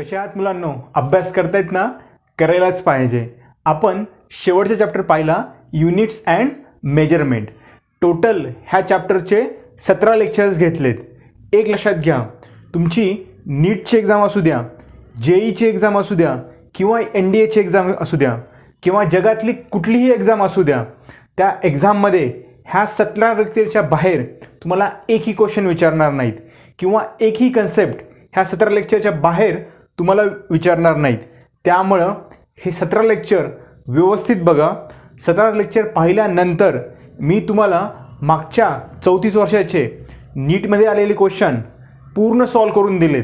कशा आहात मुलांनो? अभ्यास करतायत ना? करायलाच पाहिजे. आपण शेवटचा चॅप्टर पाहिला, युनिट्स अँड मेजरमेंट. टोटल ह्या चॅप्टरचे 17 लेक्चर्स घेतलेत. एक लक्षात घ्या, तुमची नीटची एक्झाम असू द्या, जेईची एक्झाम असू द्या किंवा NDAची एक्झाम असू द्या किंवा जगातली कुठलीही एक्झाम असू द्या, त्या एक्झाममध्ये ह्या 17 लेक्चरच्या बाहेर तुम्हाला एकही क्वेश्चन विचारणार नाहीत किंवा एकही कन्सेप्ट ह्या 17 लेक्चरच्या बाहेर तुम्हाला विचारणार नाहीत. त्यामुळं हे 17 लेक्चर व्यवस्थित बघा. 17 लेक्चर पाहिल्यानंतर मी तुम्हाला मागच्या 34 वर्षाचे नीटमध्ये आलेले क्वेश्चन पूर्ण सॉल्व करून दिलेत.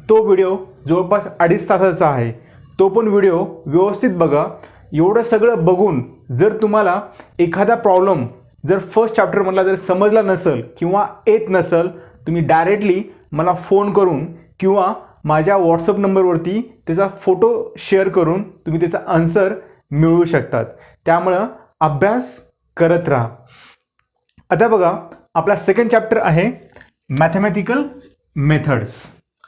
तो व्हिडिओ जवळपास 2.5 तासाचा आहे. तो पण व्हिडिओ व्यवस्थित बघा. एवढं सगळं बघून जर तुम्हाला एखादा प्रॉब्लेम जर फर्स्ट चॅप्टरमधला जर समजला नसेल किंवा येत नसेल, तुम्ही डायरेक्टली मला फोन करून किंवा माझ्या व्हॉट्सअप नंबरवरती त्याचा फोटो शेअर करून तुम्ही त्याचा आन्सर मिळवू शकतात. त्यामुळं अभ्यास करत राहा. आता बघा, आपला सेकंड चॅप्टर आहे मॅथमॅटिकल मेथड्स.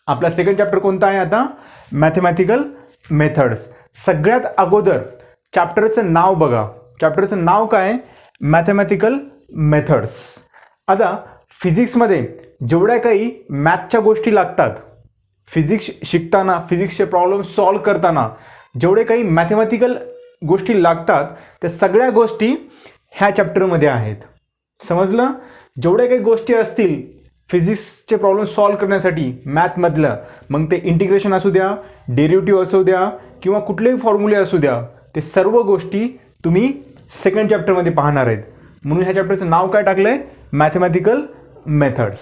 आपला सेकंड चॅप्टर कोणता आहे आता? Mathematical methods. सगळ्यात अगोदर चॅप्टरचं नाव बघा. चॅप्टरचं नाव काय? Mathematical methods. आता फिजिक्समध्ये जेवढ्या काही मॅथच्या गोष्टी लागतात, फिजिक्स शिकताना, फिजिक्सचे प्रॉब्लेम सॉल्व करताना जेवढे काही मॅथमॅटिकल गोष्टी लागतात, त्या सगळ्या गोष्टी ह्या चॅप्टरमध्ये आहेत. समजलं? जेवढ्या काही गोष्टी असतील फिजिक्सचे प्रॉब्लेम सॉल्व करण्यासाठी मॅथमधलं, मग ते इंटिग्रेशन असू द्या, डेरिव्हेटिव्ह असू द्या किंवा कुठलेही फॉर्म्युले असू द्या, ते सर्व गोष्टी तुम्ही सेकंड चॅप्टरमध्ये पाहणार आहेत. म्हणून ह्या चॅप्टरचं नाव काय टाकलं आहे? Mathematical methods.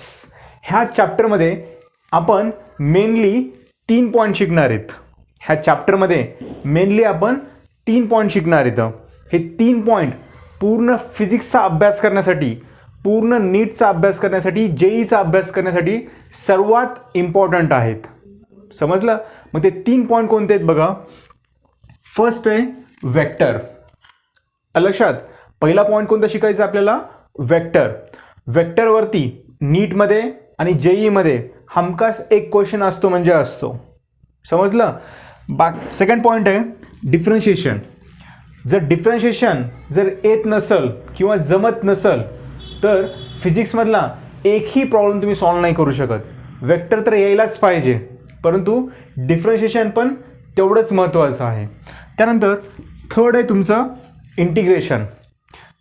ह्या चॅप्टरमध्ये आपण मेनली 3 पॉईंट शिकणार आहेत. ह्या चॅप्टरमध्ये मेनली आपण 3 पॉईंट शिकणार आहेत. हे 3 पॉईंट पूर्ण फिजिक्सचा अभ्यास करण्यासाठी, पूर्ण नीटचा अभ्यास करण्यासाठी, जेईचा अभ्यास करण्यासाठी सर्वात इम्पॉर्टंट आहेत. समजलं? मग ते 3 पॉईंट कोणते आहेत बघा. फर्स्ट आहे वेक्टर. लक्षात, पहिला पॉईंट कोणता शिकायचा आपल्याला? वेक्टर. वेक्टरवरती नीटमध्ये आणि जेईमध्ये हमखास एक क्वेश्चन असतो म्हणजे असतो. समजलं? सेकंड पॉईंट आहे डिफरन्शिएशन. जर डिफरन्शिएशन जर येत नसेल किंवा जमत नसेल तर फिजिक्समधला एकही प्रॉब्लेम तुम्ही सॉल्व नाही करू शकत. वेक्टर तर यायलाच पाहिजे, परंतु डिफरन्शिएशन पण तेवढंच महत्त्वाचं आहे. त्यानंतर थर्ड आहे तुमचं इंटिग्रेशन.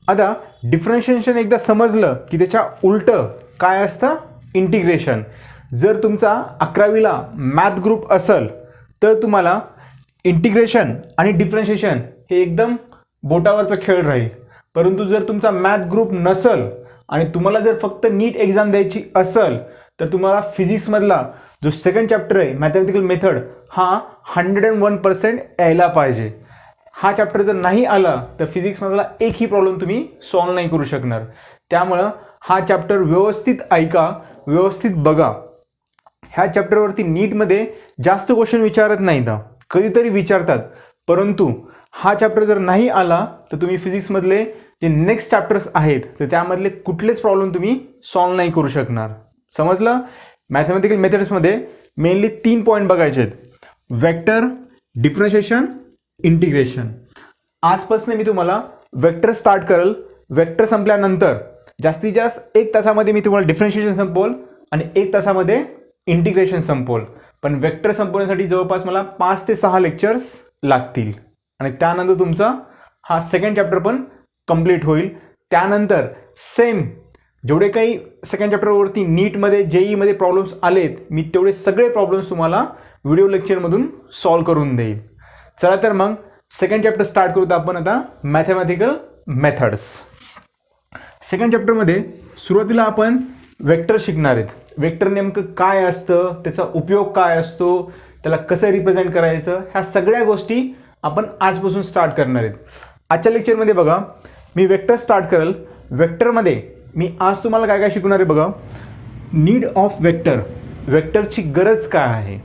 आता डिफरन्शिएशन एकदा समजलं की त्याच्या उलटं काय असतं? इंटिग्रेशन. जर तुमचा 11वीला मॅथ ग्रुप असेल तर तुम्हाला इंटिग्रेशन आणि डिफरन्शिएशन हे एकदम बोटावरचा खेळ राहील. परंतु जर तुमचा मॅथ ग्रुप नसेल आणि तुम्हाला जर फक्त नीट एक्झाम द्यायची असेल तर तुम्हाला फिजिक्समधला जो सेकंड चॅप्टर आहे मॅथमॅटिकल मेथड, हा 101% यायला पाहिजे. हा चॅप्टर जर नाही आला तर फिजिक्समधला एकही प्रॉब्लेम तुम्ही सॉल्व नाही करू शकणार. त्यामुळं हा चॅप्टर व्यवस्थित ऐका, व्यवस्थित बघा. ह्या चॅप्टरवरती नीटमध्ये जास्त क्वेश्चन विचारत नाहीत, कधीतरी विचारतात. परंतु हा चॅप्टर जर नाही आला तर तुम्ही फिजिक्समधले जे नेक्स्ट चॅप्टर्स आहेत तर त्यामधले कुठलेच प्रॉब्लेम तुम्ही सॉल्व नाही करू शकणार. समजलं? मॅथमॅटिकल मेथड्समध्ये मेनली 3 पॉईंट बघायचे आहेत: वेक्टर, डिफरन्शिएशन, इंटिग्रेशन. आजपासून मी तुम्हाला वेक्टर स्टार्ट करेल. वेक्टर संपल्यानंतर जास्तीत जास्त 1 तासामध्ये मी तुम्हाला डिफरन्शिएशन संपवल आणि 1 तासामध्ये इंटिग्रेशन संपवल. पण वेक्टर संपवण्यासाठी जवळपास मला 5 ते 6 लेक्चर्स लागतील आणि त्यानंतर तुमचा हा सेकंड चॅप्टर पण कंप्लीट होईल. त्यानंतर सेम जेवढे काही सेकंड चॅप्टरवरती नीटमध्ये, जेईमध्ये प्रॉब्लेम्स आलेत, मी तेवढे सगळे प्रॉब्लेम्स तुम्हाला व्हिडिओ लेक्चरमधून सॉल्व करून देईल. चला तर मग सेकंड चॅप्टर स्टार्ट करूत आपण आता, मॅथमॅटिकल मेथड्स. सेकंड चॅप्टरमध्ये सुरुवातीला आपण वेक्टर शिकणार आहेत. वेक्टर नेमकं काय असतं, त्याचा उपयोग काय असतो, त्याला कसं रिप्रेझेंट करायचं, ह्या सगळ्या गोष्टी आपण आजपासून स्टार्ट करणार आहेत. आजच्या लेक्चरमध्ये बघा, मी वेक्टर स्टार्ट करेल. वेक्टरमध्ये मी आज तुम्हाला काय काय शिकवणार आहे बघा. Need of vector. वेक्टरची गरज काय आहे,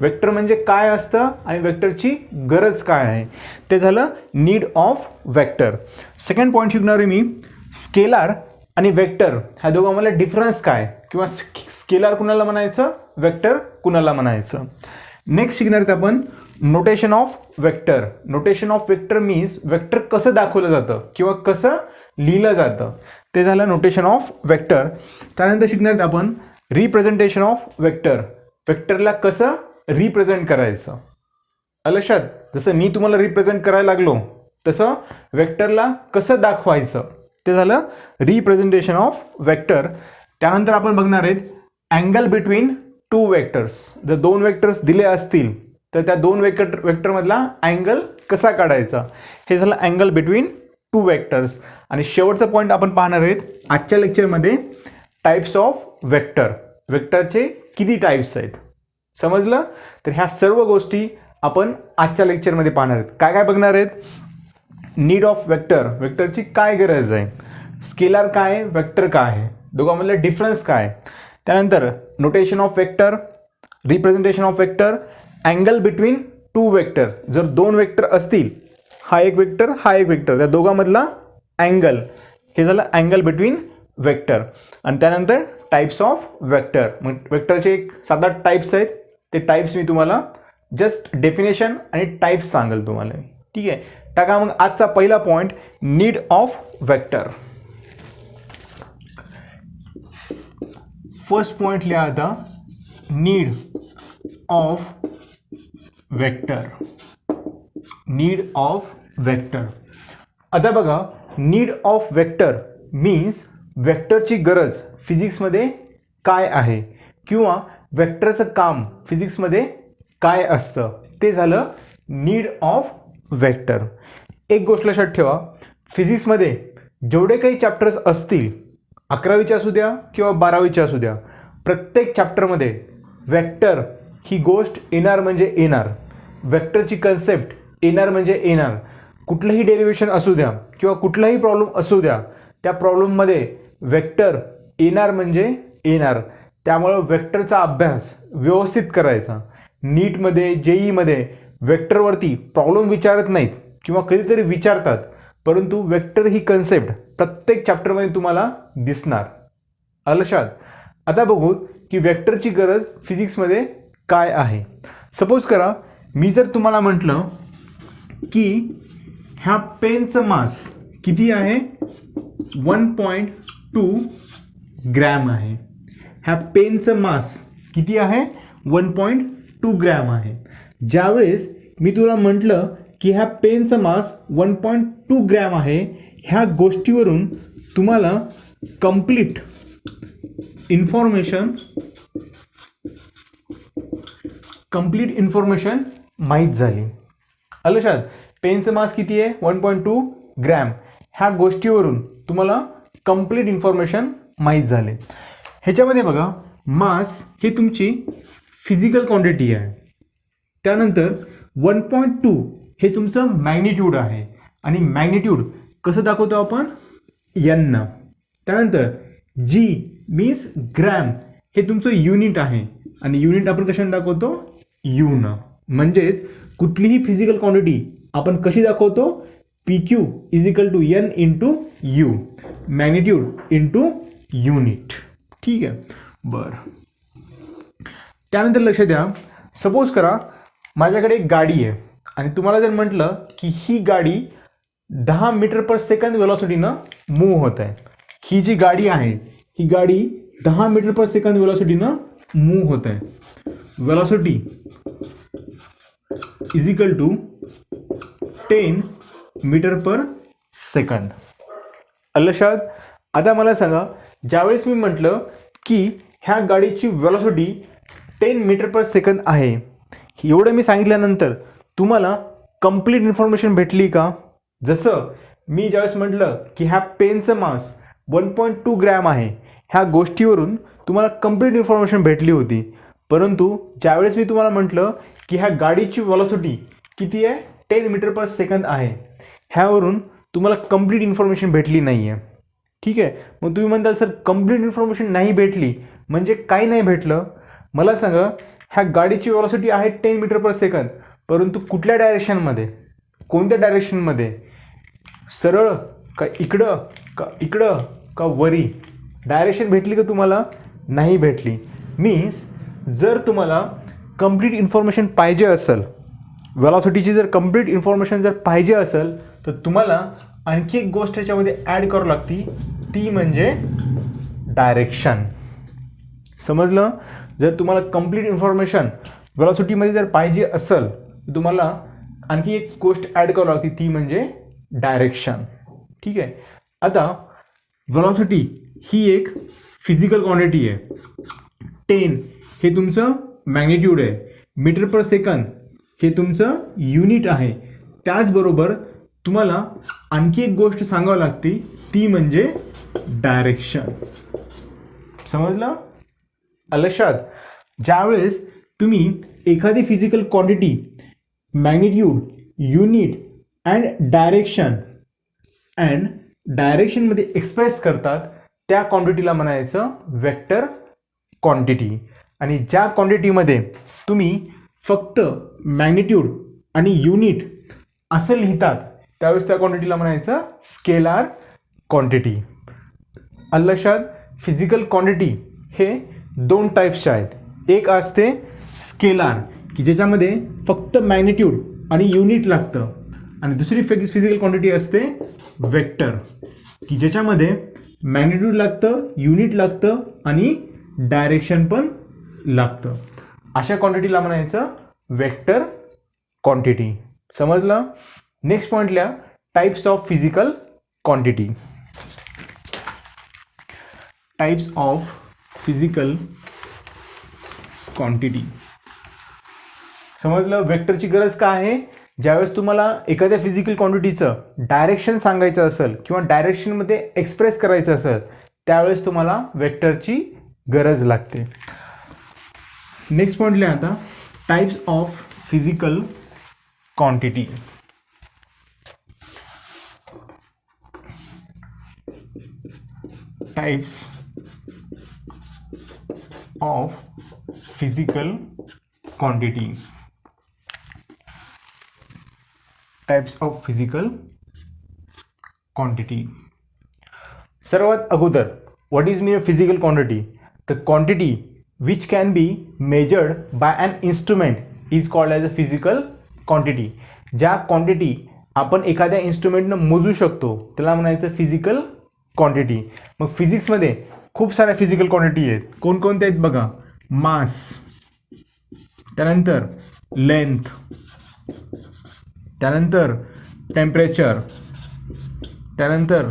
वेक्टर म्हणजे काय असतं आणि वेक्टरची गरज काय आहे, ते झालं need of vector. Second point शिकणार आहे मी स्केलार आणि वेक्टर ह्या दोघांमधला डिफरन्स काय, किंवा स्केलार कुणाला म्हणायचं, वेक्टर कुणाला म्हणायचं. नेक्स्ट शिकणार आहेत आपण notation of vector. Notation of vector means vector कसं दाखवलं जातं किंवा कसं लिहिलं जातं, ते झालं नोटेशन ऑफ वेक्टर. त्यानंतर शिकणार आहेत आपण रिप्रेझेंटेशन ऑफ वेक्टर. वेक्टरला कसं रिप्रेझेंट करायचं. लक्षात, जसं मी तुम्हाला रिप्रेझेंट करायला लागलो तसं वेक्टरला कसं दाखवायचं, ते झालं रिप्रेझेंटेशन ऑफ वेक्टर. त्यानंतर आपण बघणार आहेत अँगल बिटवीन टू वेक्टर्स. जर दोन वेक्टर्स दिले असतील तर त्या दोन वेक्टरमधला अँगल कसा काढायचा, हे झालं अँगल बिटवीन टू वेक्टर्स. आणि शेवटचा पॉईंट आपण पाहणार आहेत आजच्या लेक्चरमध्ये टाइप्स ऑफ वेक्टर. वेक्टरचे किती टाइप्स आहेत समजलं. तर ह्या सर्व गोष्टी आपण आजच्या लेक्चरमध्ये पाहणार आहेत. काय काय बघणार आहेत. नीड ऑफ वेक्टर, वेक्टरची काय गरज आहे. स्केलर काय आहे, वेक्टर काय आहे, दोघांमधला डिफरन्स काय. त्यानंतर notation of vector, representation of vector, angle between two vector. जर दोन वेक्टर असतील, हा एक वेक्टर हा एक वेक्टर, त्या दोघांमधला अँगल, हे झालं अँगल बिटवीन वेक्टर. आणि त्यानंतर टाइप्स ऑफ वेक्टर. मग वेक्टरचे एक 7-8 टाइप्स आहेत. ते टाइप्स मी तुम्हाला जस्ट डेफिनेशन आणि टाइप्स सांगेल तुम्हाला. ठीक आहे, टाका मग आजचा पहिला point need of vector. First point लिहा आता need of vector. Need of vector. आता बघा, नीड ऑफ वेक्टर मीन्स वेक्टरची गरज फिजिक्समध्ये काय आहे किंवा वेक्टरचं काम फिजिक्समध्ये काय असतं, ते झालं नीड ऑफ वेक्टर. एक गोष्ट लक्षात ठेवा, फिजिक्समध्ये जेवढे काही चॅप्टर्स असतील, 11वीचे असू द्या किंवा 12वीचे असू द्या, प्रत्येक चॅप्टरमध्ये वेक्टर ही गोष्ट येणार म्हणजे येणार. वेक्टरची कन्सेप्ट येणार म्हणजे येणार. कुठलंही डेरिव्हेशन असू द्या किंवा कुठलाही प्रॉब्लेम असू द्या, त्या प्रॉब्लेममध्ये वेक्टर येणार म्हणजे येणार. त्यामुळं वेक्टरचा अभ्यास व्यवस्थित करायचा. नीटमध्ये जेईमध्ये वेक्टरवरती प्रॉब्लेम विचारत नाहीत किंवा कधीतरी विचारतात, परंतु वेक्टर ही कन्सेप्ट प्रत्येक चॅप्टरमध्ये तुम्हाला दिसणार. लक्षात. आता बघू की वेक्टरची गरज फिजिक्समध्ये काय आहे. सपोज करा, मी जर तुम्हाला म्हटलं की ह्या पेनचं मास किती आहे, 1.2 ग्रॅम आहे. ह्या पेनचं मास किती आहे, 1.2 ग्रॅम आहे. ज्यावेळेस मी तुला म्हटलं की ह्या पेनचं मास 1.2 ग्रॅम आहे, ह्या गोष्टीवरून तुम्हाला कंप्लीट इन्फॉर्मेशन माहीत झाली. लक्षात. पेनचं मास किती आहे, 1.2 ग्रॅम. ह्या गोष्टीवरून तुम्हाला कंप्लीट इन्फॉर्मेशन माहीत झाले. ह्याच्यामध्ये बघा, मास ही तुमची फिजिकल क्वांटिटी आहे. त्यानंतर 1.2 हे तुमचं मॅग्निट्यूड आहे. आणि मॅग्निट्यूड कसं दाखवतो आपण, n. त्यानंतर जी मीन्स ग्रॅम, हे तुमचं युनिट आहे. आणि युनिट आपण कशाने दाखवतो, u. म्हणजेच कुठलीही फिजिकल क्वांटिटी आपण कशी दाखवतो, PQ = n × u, magnitude into unit. ठीक आहे, बरं. त्यानंतर लक्ष द्या, सपोज करा माझ्याकडे एक गाडी आहे आणि तुम्हाला जर म्हटलं की ही गाडी 10 मीटर/सेकंद वेलॉसिटीनं मूव्ह होत आहे. ही जी गाडी आहे, ही गाडी 10 मीटर/सेकंद वेलॉसिटीनं मूव्ह होत आहे. वेलॉसिटी = 10 मीटर/सेकंद. लक्षात. आता मला सांगा, ज्यावेळेस मी म्हटलं की ह्या गाडीची वेलॉसिटी 10 मीटर/सेकंद आहे, एवढं मी सांगितल्यानंतर तुम्हाला कंप्लीट इन्फॉर्मेशन भेटली का. जसं मी ज्यावेळेस म्हटलं की ह्या पेनचं मास 1.2 ग्रॅम आहे, ह्या गोष्टीवरून तुम्हाला कंप्लीट इन्फॉर्मेशन भेटली होती. परंतु ज्यावेळेस मी तुम्हाला म्हटलं की ह्या गाडीची वेलॉसिटी किती आहे, 10 मीटर/सेकंद आहे, ह्यावरून तुम्हाला कंप्लीट इन्फॉर्मेशन भेटली नाही आहे. ठीक आहे. मग तुम्ही म्हणताल सर कंप्लीट इन्फॉर्मेशन नाही भेटली म्हणजे काही नाही भेटलं. मला सांगा, ह्या गाडीची वेलॉसिटी आहे 10 मीटर/सेकंद, परंतु कुठल्या डायरेक्शनमध्ये, कोणत्या डायरेक्शनमध्ये, सरळ का इकडं का इकडं का वरी, डायरेक्शन भेटली का तुम्हाला, नाही भेटली. मीन्स जर तुम्हाला कंप्लीट इन्फॉर्मेशन पाहिजे असेल, वेलॉसिटीची जर कंप्लीट इन्फॉर्मेशन जर पाहिजे असेल तर तुम्हाला आणखी एक गोष्ट याच्यामध्ये ॲड करावी लागते, ती म्हणजे डायरेक्शन. समजलं? जर तुम्हाला कंप्लीट इन्फॉर्मेशन वेलॉसिटीमध्ये जर पाहिजे असेल तर तुम्हाला आणखी एक गोष्ट ॲड करावी लागते, ती म्हणजे डायरेक्शन. ठीक आहे. आता वेलॉसिटी ही एक फिजिकल क्वांटिटी आहे. 10 हे तुमचं मॅग्निट्यूड आहे, मीटर पर सेकंद हे तुमचं युनिट आहे. त्याचबरोबर तुम्हाला आणखी एक गोष्ट सांगावी लागते, ती म्हणजे डायरेक्शन. समजलं? लक्षात? ज्यावेळेस तुम्ही एखादी physical quantity magnitude, unit and डायरेक्शनमध्ये एक्सप्रेस करतात त्या क्वांटिटीला म्हणायचं वेक्टर क्वांटिटी. आणि ज्या क्वांटिटीमध्ये तुम्ही फक्त मॅग्निट्यूड आणि युनिट असं लिहितात त्यावेळेस त्या क्वांटिटीला म्हणायचं स्केलार क्वांटिटी. लक्षात? फिजिकल क्वांटिटी हे 2 टाईप्सचे आहेत. एक असते स्केलार की ज्याच्यामध्ये फक्त मॅग्निट्यूड आणि युनिट लागतं, आणि दुसरी फिजिकल क्वांटिटी असते वेक्टर की ज्याच्यामध्ये मॅग्निट्यूड लागतं, युनिट लागतं आणि डायरेक्शन पण लागतं. अशा क्वांटिटीला म्हणायचं वेक्टर क्वांटिटी. समजलं? नेक्स्ट पॉईंटला types of physical quantity. Types of physical quantity. समजलं? वेक्टरची गरज काय आहे? ज्यावेळेस तुम्हाला एखाद्या फिजिकल क्वांटिटीचं डायरेक्शन सांगायचं असेल किंवा डायरेक्शनमध्ये एक्सप्रेस करायचं असेल त्यावेळेस तुम्हाला वेक्टरची गरज लागते. नेक्स्ट पॉईंट लिहा आता, types of physical quantity. Types of physical quantity. Types of physical quantity. सर्वात अगोदर what is mean physical quantity? The quantity which can be measured by an instrument is called as a physical quantity. ज्या quantity आपण एखाद्या इन्स्ट्रुमेंटनं मोजू शकतो त्याला म्हणायचं physical quantity. मग फिजिक्समध्ये खूप साऱ्या फिजिकल क्वांटिटी आहेत. कोणकोणत्या आहेत बघा? मास, त्यानंतर लेंथ, त्यानंतर टेम्परेचर, त्यानंतर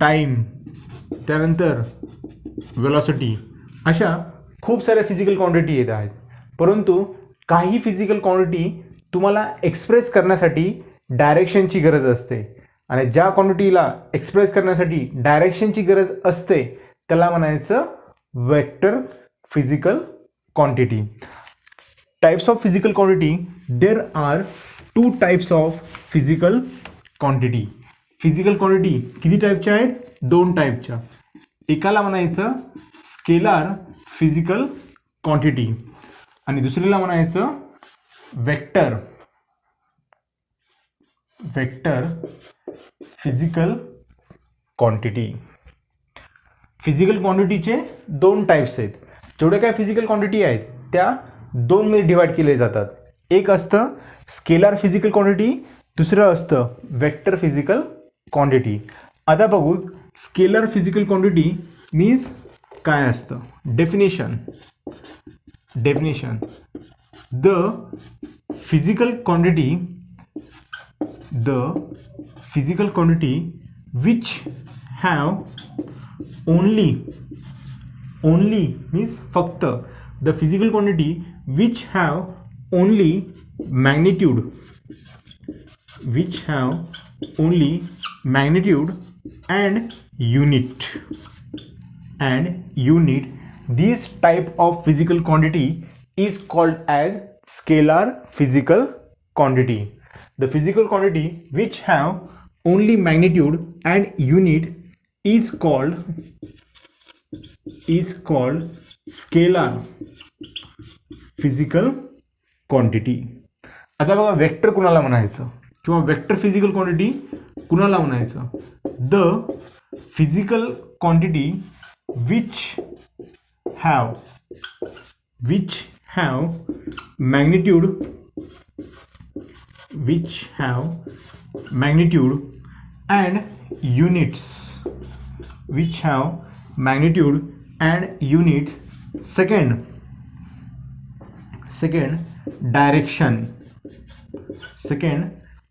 टाईम, त्यानंतर वेलॉसिटी. अशा खूप साऱ्या फिजिकल क्वांटिटी येत आहेत. परंतु काही फिजिकल क्वांटिटी तुम्हाला एक्सप्रेस करण्यासाठी डायरेक्शनची गरज असते, आणि ज्या क्वांटिटीला एक्सप्रेस करण्यासाठी डायरेक्शनची गरज असते त्याला म्हणायचं vector physical quantity. Types of physical quantity. There are 2 types of physical quantity. Physical quantity किती टाईपच्या आहेत? 2 टाईपच्या. एकाला म्हणायचं स्केलार फिजिकल क्वांटिटी आणि दुसरीला म्हणायचं वेक्टर फिजिकल क्वांटिटी. फिजिकल क्वांटिटीचे 2 टाईप्स आहेत. जेवढ्या काय फिजिकल क्वांटिटी आहेत त्या 2 मध्ये डिवाइड केले जातात. एक असतं स्केलार फिजिकल क्वांटिटी, दुसरं असतं वेक्टर फिजिकल क्वांटिटी. आता बघू स्केलार फिजिकल क्वांटिटी मीन्स काय असतं. Definition. The physical quantity which have only means फक्त the physical quantity which have only magnitude and unit. This type of physical quantity is called as scalar physical quantity. The physical quantity which have only magnitude and unit is called scalar physical quantity. आता बघा vector कुणाला म्हणायचं किंवा vector physical quantity कुणाला म्हणायचं? The physical quantity which have magnitude and units which have magnitude and units. Second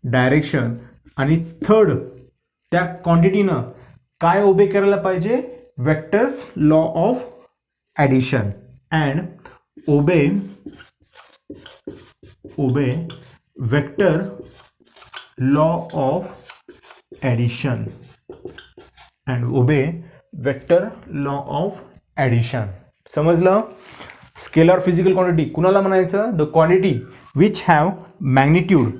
direction आणि third त्या क्वांटिटीनं काय ओबे करायला पाहिजे, vectors law of addition and obey vector law of addition समजलं. स्केलर फिजिकल क्वांटिटी कुणाला म्हणायचं, the quantity which have magnitude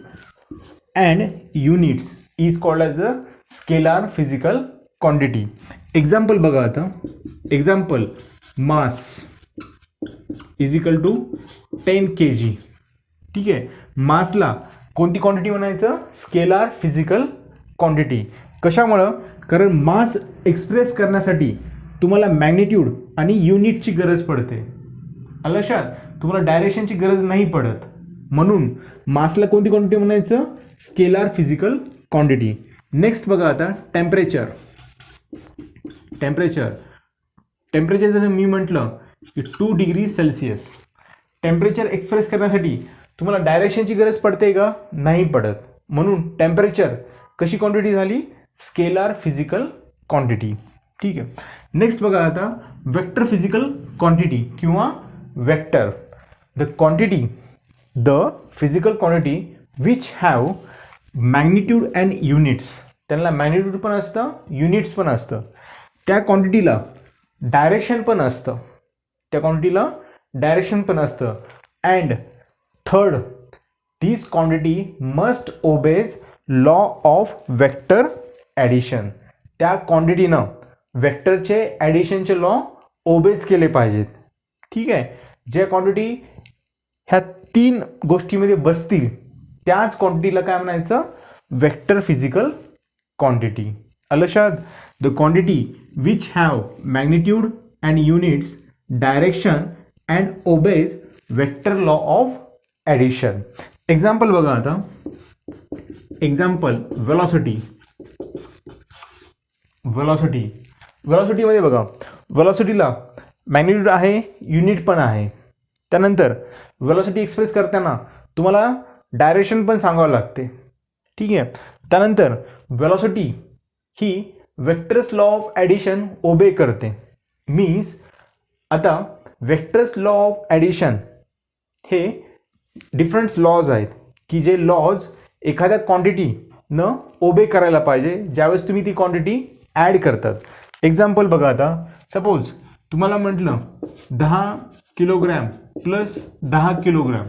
and units is called as the scalar physical quantity. Example बघा आता. Example, mass is equal to 10 kg. ठीक आहे, मासला कोणती quantity म्हणायचं, scalar physical quantity. कशामुळं, कारण मास एक्सप्रेस करण्यासाठी तुम्हाला मॅग्निट्यूड आणि युनिटची गरज पडते. लक्षात, तुम्हाला डायरेक्शनची गरज नाही पडत, म्हणून मासला कोणती क्वांटिटी म्हणायचं, स्केलर फिजिकल क्वांटिटी. नेक्स्ट बघा आता, टेम्परेचर जर मी म्हटलं की 2 डिग्री सेल्सिअस, टेम्परेचर एक्सप्रेस करण्यासाठी तुम्हाला डायरेक्शनची गरज पडते का, नाही पडत, म्हणून टेम्परेचर कशी क्वांटिटी झाली, स्केलर फिजिकल क्वांटिटी. ठीक आहे. नेक्स्ट बघा आता, वेक्टर फिजिकल क्वांटिटी किंवा vector, the physical quantity which have magnitude and units. त्यांना मॅग्निट्यूड पण असतं, युनिट्स पण असतं. त्या क्वांटिटीला डायरेक्शन पण असतं, and third, this quantity must obeys law of vector addition. त्या क्वांटिटीनं वेक्टरचे ॲडिशनचे लॉ ओबेज केले पाहिजेत. ठीक आहे. ज्या क्वांटिटी ह्या 3 गोष्टीमध्ये बसतील त्याच क्वांटिटीला काय म्हणायचं, वेक्टर फिजिकल क्वांटिटी. लक्षात, the quantity which have magnitude and units, direction and obeys vector law of addition. Example बघा आता. एक्झाम्पल, व्हेलॉसिटीमध्ये बघा, व्हेलॉसिटीला मॅग्निट्यूड आहे, युनिट पण आहे. त्यानंतर व्हेलॉसिटी एक्सप्रेस करताना तुम्हाला डायरेक्शन पण सांगावं लागते. ठीक आहे. त्यानंतर व्हेलॉसिटी ही vectors law of addition obey करते. मीन्स आता वेक्टर्स लॉ ऑफ ॲडिशन हे डिफरंट लॉज आहेत की जे लॉज एखाद्या क्वांटिटीनं ओबे करायला पाहिजे ज्यावेळेस तुम्ही ती क्वांटिटी ॲड करतात. एक्झाम्पल बघा आता. सपोज तुम्हाला म्हटलं 10 किलोग्रॅम प्लस 10 किलोग्रॅम,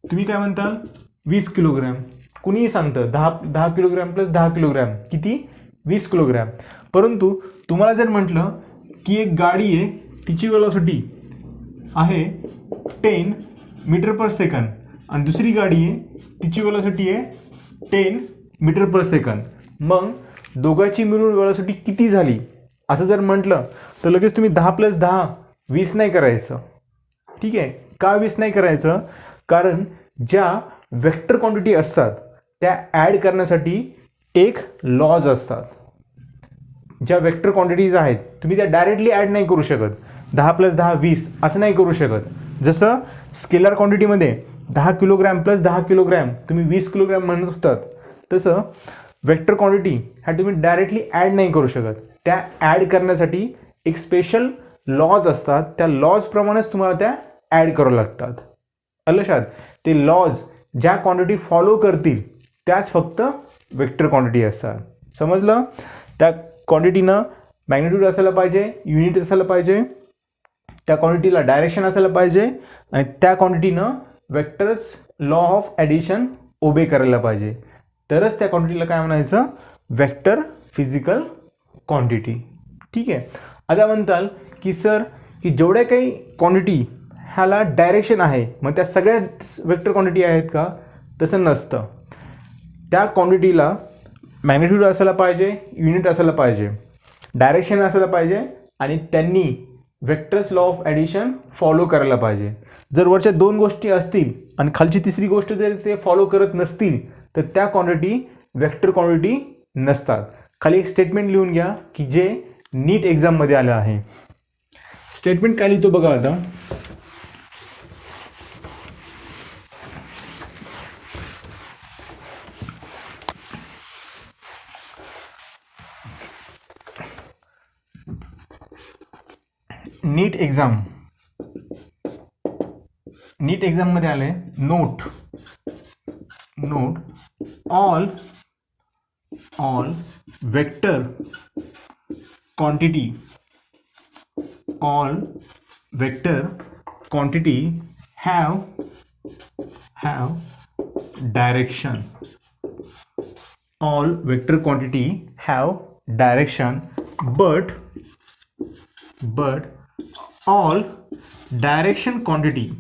तुम्ही काय म्हणताल, 20 किलोग्रॅम. कुणीही सांगतं 10 किलोग्रॅम प्लस 10 किलोग्रॅम किती, 20 किलोग्रॅम. परंतु तुम्हाला जर म्हटलं की एक गाडी आहे, तिची वेलॉसिटी आहे 10 मीटर पर सेकंद आणि दुसरी गाडी आहे, तिची वेलॉसिटी आहे 10 मीटर पर सेकंद, मग दोघांची मिळून वेलॉसिटी किती झाली असं जर म्हटलं तर लगेच तुम्ही 10 + 10 20 नाही करायचं. ठीक आहे. का 20 नाही करायचं, कारण ज्या वेक्टर क्वांटिटी असतात त्या ॲड करण्यासाठी एक लॉज असतात. ज्या वेक्टर क्वांटिटीज आहेत तुम्ही त्या डायरेक्टली ॲड नाही करू शकत. 10 + 10 20 असं नाही करू शकत. जसं स्केलर क्वांटिटीमध्ये 10 किलोग्रॅम प्लस 10 किलोग्रॅम तुम्ही 20 किलोग्रॅम म्हणत असतात, तसं वेक्टर क्वांटिटी ह्या तुम्ही डायरेक्टली ॲड नाही करू शकत. त्या ॲड करण्यासाठी एक स्पेशल लॉज असतात, त्या लॉजप्रमाणेच तुम्हाला त्या ॲड करावं लागतात. लक्षात, ते लॉज ज्या क्वांटिटी फॉलो करतील त्याच फक्त वेक्टर क्वांटिटी असतात. समजलं. त्या क्वांटिटीनं मॅग्निट्यूड असायला पाहिजे, युनिट असायला पाहिजे, त्या क्वांटिटीला डायरेक्शन असायला पाहिजे आणि त्या क्वांटिटीनं वेक्टर्स लॉ ऑफ ॲडिशन ओबे करायला पाहिजे. तरच त्या क्वांटिटीला काय म्हणायचं, वेक्टर फिजिकल क्वांटिटी. ठीक आहे. आता म्हणताल की सर की जेवढ्या काही क्वांटिटी ह्याला डायरेक्शन आहे मग त्या सगळ्या वेक्टर क्वांटिटी आहेत का, तसं नसतं. त्या क्वांटिटीला मॅग्निट्यूड असायला पाहिजे, युनिट असायला पाहिजे, डायरेक्शन असायला पाहिजे आणि त्यांनी vectors law of addition follow करायला पाहिजे. जर वरच्या 2 गोष्टी असतील आणि खालची तिसरी गोष्ट जर ते फॉलो करत नसतील तर त्या क्वांटिटी वेक्टर क्वांटिटी नसतात. खाली एक स्टेटमेंट लिहून घ्या की जे नीट एक्झाममध्ये आलं आहे. स्टेटमेंट काय लिहितो बघा आता. नीट एक्झाममध्ये आले note all vector quantity have direction. All vector quantity have direction, but all direction quantity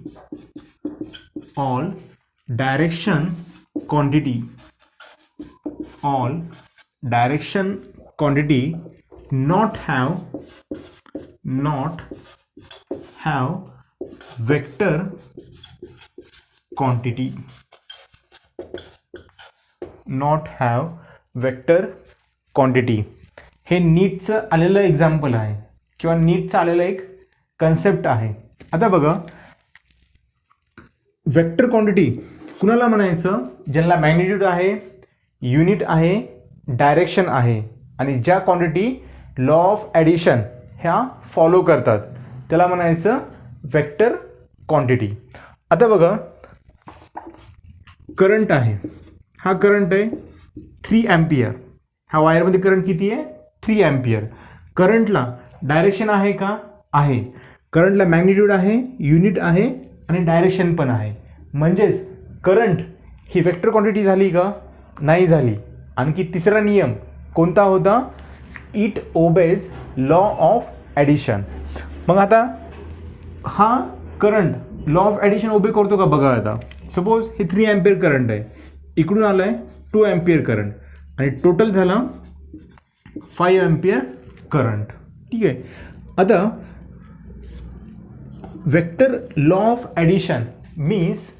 not have vector quantity. Not have vector quantity. हे नीटचं आलेलं एक्झाम्पल आहे किंवा नीटचं आलेलं एक कन्सेप्ट आहे. आता बघा, वेक्टर क्वांटिटी कुणाला म्हणायचं? ज्यांना मॅग्निट्यूड आहे, युनिट आहे, डायरेक्शन आहे आणि ज्या क्वांटिटी लॉ ऑफ ॲडिशन ह्या फॉलो करतात त्याला म्हणायचं वेक्टर क्वांटिटी. आता बघा, करंट आहे, हा करंट आहे 3 अँपियर. हा वायरमध्ये करंट किती आहे? 3 अँपियर. करंटला डायरेक्शन आहे का? आहे. करंटला मॅग्निट्यूड आहे, युनिट आहे आणि डायरेक्शन पण आहे. म्हणजेच करंट ही वेक्टर क्वांटिटी झाली का? नाही झाली. आणखी तिसरा नियम कोणता होता? It obeys law of addition. मग आता हा करंट लॉ ऑफ ॲडिशन ओबे करतो का? बघा आता, सपोज हे 3 अँपियर करंट आहे, इकडून आलं आहे 2 अँपियर करंट आणि टोटल झाला 5 अँपियर करंट. ठीक आहे. आता vector law of addition means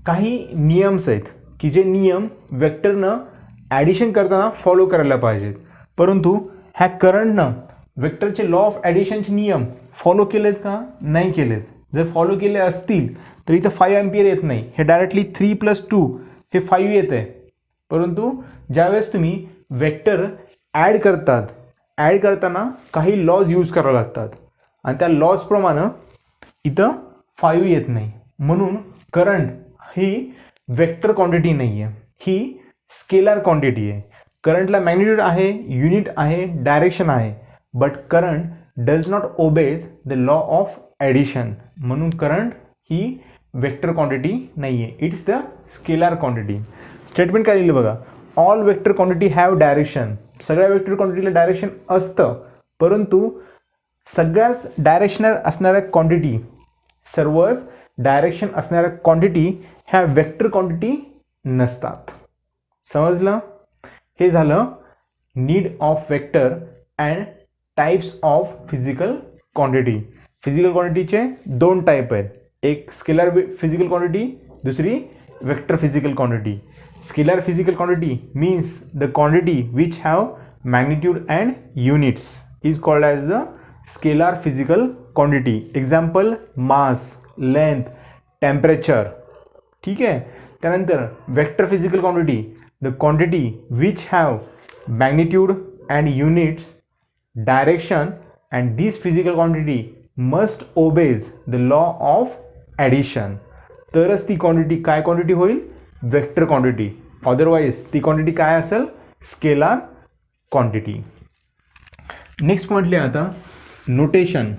काही नियम्स आहेत की जे नियम वेक्टरनं ॲडिशन करताना फॉलो करायला पाहिजेत, परंतु ह्या करंटनं वेक्टरचे लॉ ऑफ ॲडिशनचे नियम फॉलो केलेत का? नाही केलेत. जर फॉलो केले असतील तर इथं 5 अँपियर येत नाही, हे डायरेक्टली 3 + 2 हे 5 येत आहे. परंतु ज्यावेळेस तुम्ही वेक्टर ॲड करताना काही लॉज यूज करावे लागतात आणि त्या लॉजप्रमाणे इथं 5 येत नाही. म्हणून करंट ही वेक्टर क्वांटिटी नाही आहे, ही स्केलर क्वांटिटी आहे. करंटला मॅग्निट्यूड आहे, युनिट आहे, डायरेक्शन आहे, but current does not obeys the law of addition. म्हणून करंट ही वेक्टर क्वांटिटी नाही आहे, it's the scalar quantity. Statement काय लिहिलं बघा, all vector quantity have direction. सगळ्या वेक्टर क्वांटिटीला डायरेक्शन असतं, परंतु सगळ्याच डायरेक्शनल असणाऱ्या क्वांटिटी, सर्वच डायरेक्शन असणाऱ्या क्वांटिटी ह्या वेक्टर क्वांटिटी नसतात. समजलं? हे झालं need of vector and types of physical quantity. Physical क्वांटिटीचे 2 टाईप आहेत, एक स्केलर फिजिकल क्वांटिटी, दुसरी vector physical quantity. Scalar physical quantity means the quantity which have magnitude and units is called as the scalar physical quantity. Example, mass, length, temperature. ठीक आहे. त्यानंतर vector physical quantity, the quantity which have magnitude and units, direction, and this physical quantity must obeys the law of addition. तरच ती quantity काय quantity होईल? Vector quantity. Otherwise ती quantity काय असेल? Scalar quantity. नेक्स्ट पॉईंट लिहा आता, notation.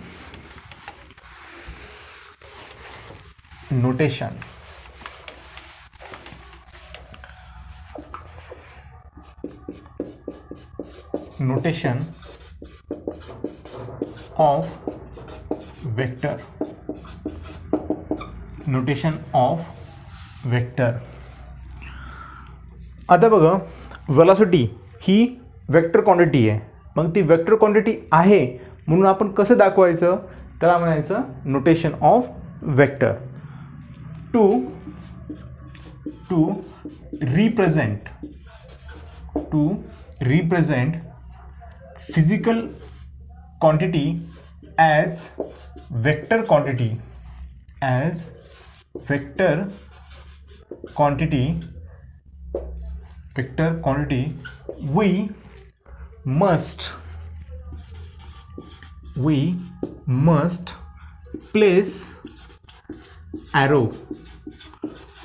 Notation of vector. आता बघा, वेलॉसिटी ही वेक्टर क्वांटिटी आहे. मग ती वेक्टर क्वांटिटी आहे म्हणून आपण कसं दाखवायचं? त्याला म्हणायचं notation of vector. to represent physical quantity as vector quantity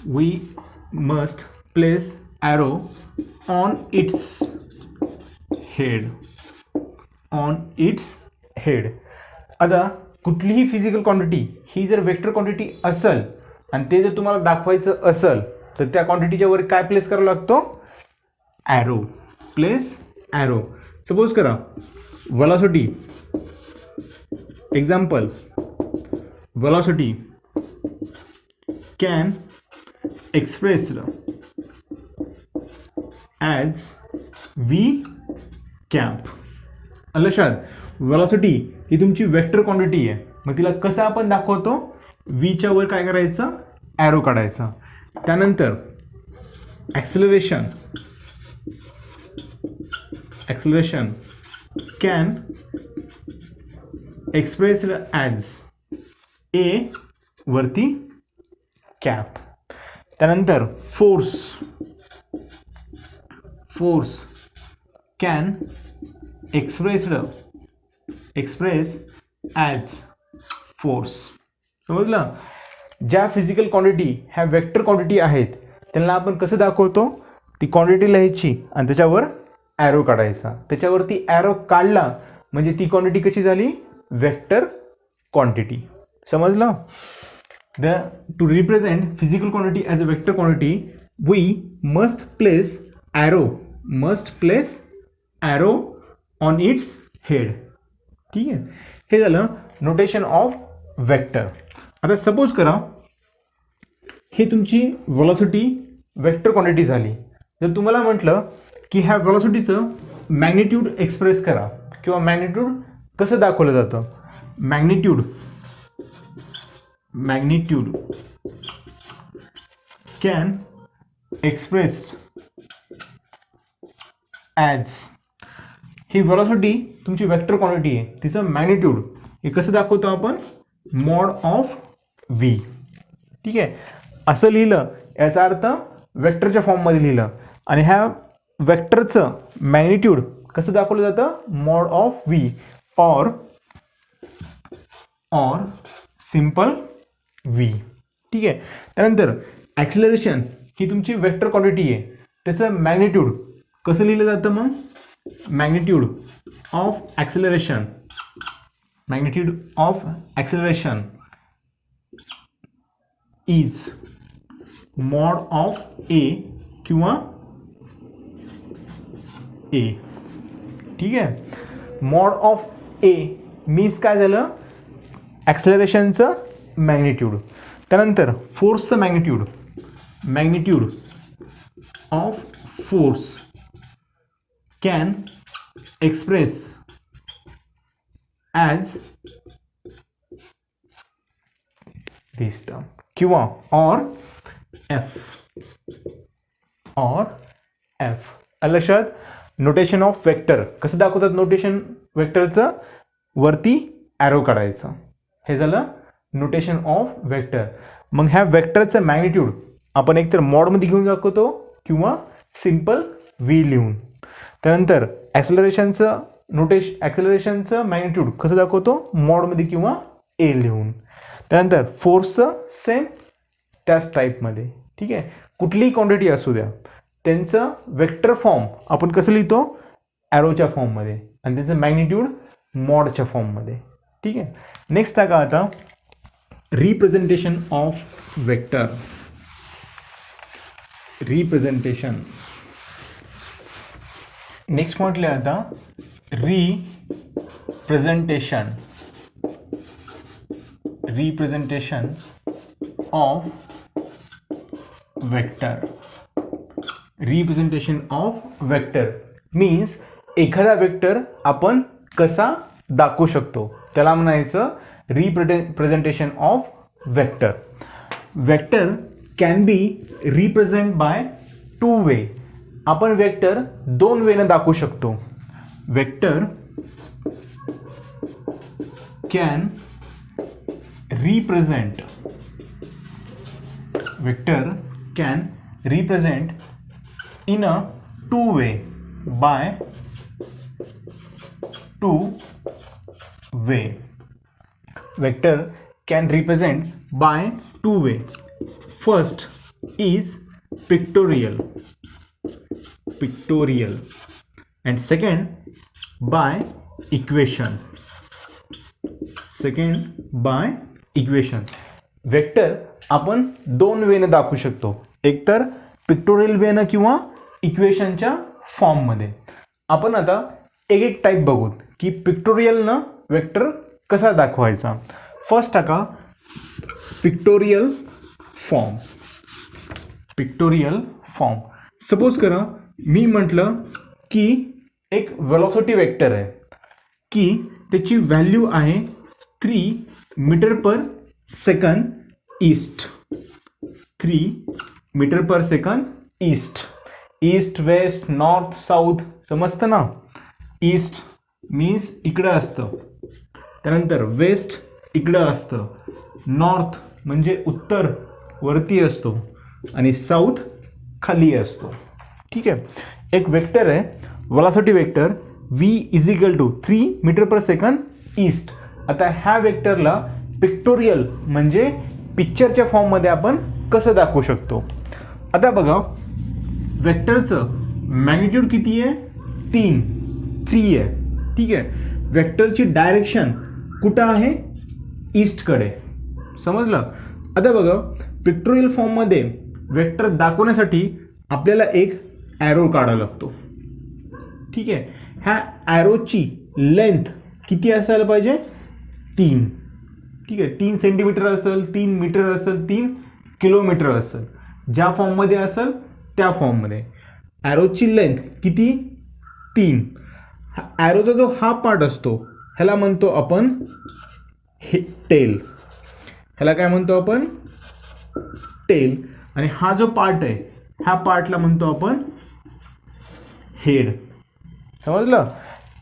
we must place arrow on its head आता कुठलीही फिजिकल क्वांटिटी ही जर वेक्टर क्वांटिटी असेल आणि ते जर तुम्हाला दाखवायचं असेल तर त्या क्वांटिटीच्या वर काय प्लेस करावा लागतो ॲरो सपोज करा velocity example velocity can expressed as V cap लक्षात वेलोसिटी ही तुमची वेक्टर क्वांटिटी आहे मग तिला कसं आपण दाखवतो व्हीच्या वर काय करायचं ॲरो काढायचा त्यानंतर ॲक्सेलरेशन कॅन एक्सप्रेस्ड ॲज ए वरती कॅप त्यानंतर force can express as force समजलं ज्या फिजिकल क्वांटिटी ह्या वेक्टर क्वांटिटी आहेत त्यांना आपण कसं दाखवतो ती क्वांटिटी लिहायची आणि त्याच्यावर ॲरो काढायचा त्याच्यावरती ॲरो काढला म्हणजे ती क्वांटिटी कशी झाली वेक्टर क्वांटिटी समजलं to represent physical quantity as a vector quantity we must place arrow on its head ठीक आहे हे झालं नोटेशन ऑफ वेक्टर आता सपोज करा हे तुमची वेलोसिटी वेक्टर क्वांटिटी झाली जर तुम्हाला म्हटलं की ह्या वेलोसिटीचं मॅग्निट्यूड एक्सप्रेस करा किंवा मॅग्निट्यूड कसं दाखवलं जातं magnitude can express as he velocity तुमची वेक्टर क्वांटिटी आहे तिचं मॅग्निट्यूड हे कसं दाखवतो आपण मॉड ऑफ व्ही ठीक आहे असं लिहिलं याचा अर्थ वेक्टरच्या फॉर्ममध्ये लिहिलं आणि ह्या वेक्टरचं मॅग्निट्यूड कसं दाखवलं जातं mod of V or simple V ठीक आहे त्यानंतर ॲक्सिलरेशन ही तुमची वेक्टर क्वांटिटी आहे त्याचं मॅग्निट्यूड कसं लिहिलं जातं मग magnitude of acceleration is mod of a किंवा a ठीक आहे mod of a मीन्स काय झालं ॲक्सेलरेशनचं मॅग्निट्यूड त्यानंतर फोर्सचं magnitude of force can express as this term किंवा or f लक्षात नोटेशन ऑफ वेक्टर कसं दाखवतात नोटेशन वेक्टरचं वरती ॲरो काढायचं हे झालं नोटेशन ऑफ वेक्टर मग ह्या वेक्टरचं मॅग्निट्यूड आपण एकतर मॉडमध्ये घेऊन दाखवतो किंवा सिम्पल व्ही लिहून त्यानंतर ॲक्सेलरेशनचं मॅग्निट्यूड कसं दाखवतो मॉडमध्ये किंवा ए लिहून त्यानंतर फोर्सचं सेम त्याच टाईपमध्ये ठीक आहे कुठलीही क्वांटिटी असू द्या त्यांचं वेक्टर फॉर्म आपण कसं लिहितो ॲरोच्या फॉर्ममध्ये आणि त्यांचं मॅग्निट्यूड मॉडच्या फॉर्ममध्ये ठीक आहे नेक्स्ट आहे का आता रिप्रेझेंटेशन ऑफ वेक्टर नेक्स्ट म्हटलं आता रिप्रेझेंटेशन ऑफ वेक्टर मीन्स एखादा वेक्टर आपण कसा दाखवू शकतो त्याला म्हणायचं representation of vector vector can be represent by two way. आपण वेक्टर दोन वेने दाखवू शकतो. Vector can represent in a two way by two way. Vector can represent by two way. First is pictorial and second by equation. Vector आपण दोन वेने दाखवू शकतो, एक तर पिक्टोरियल वेनं किंवा इक्वेशनच्या फॉर्ममध्ये. आपण आता एक एक टाईप बघू की पिक्टोरियलनं वेक्टर कसा दाखवायचा. फर्स्ट टाका पिक्टोरियल फॉर्म. सपोज करा मी म्हटलं की एक वेलोसिटी वेक्टर आहे की त्याची व्हॅल्यू आहे 3 metre per second east. 3 metre per second east west north south समजतं ना. ईस्ट मीन्स इकडं असतं, त्यानंतर वेस्ट इकडं असतं, नॉर्थ म्हणजे उत्तर वरती असतो आणि साऊथ खाली असतो. ठीक आहे. एक वेक्टर आहे velocity vector v is equal to 3 metre per second east. आता ह्या वेक्टरला पिक्टोरियल म्हणजे पिक्चरच्या फॉर्ममध्ये आपण कसं दाखवू शकतो. आता बघा वेक्टरचं मॅग्निट्यूड किती आहे, 3 आहे. ठीक आहे. वेक्टरची डायरेक्शन कुठं आहे, ईस्टकडे. समजलं. आता बघा पिक्टोरियल फॉर्ममध्ये वेक्टर दाखवण्यासाठी आपल्याला एक ॲरो काढावा लागतो. ठीक आहे. ह्या ॲरोची लेंथ किती असायला पाहिजे, 3. ठीक आहे. 3 सेंटीमीटर असेल, 3 मीटर असेल, 3 किलोमीटर असेल, ज्या फॉर्ममध्ये असेल त्या फॉर्ममध्ये. ॲरोची लेंथ किती, 3. ॲरोचा जो हा पार्ट असतो ह्याला म्हणतो आपण टेल. ह्याला काय म्हणतो आपण, टेल. आणि हा जो पार्ट आहे ह्या पार्टला म्हणतो आपण हेड. समजलं.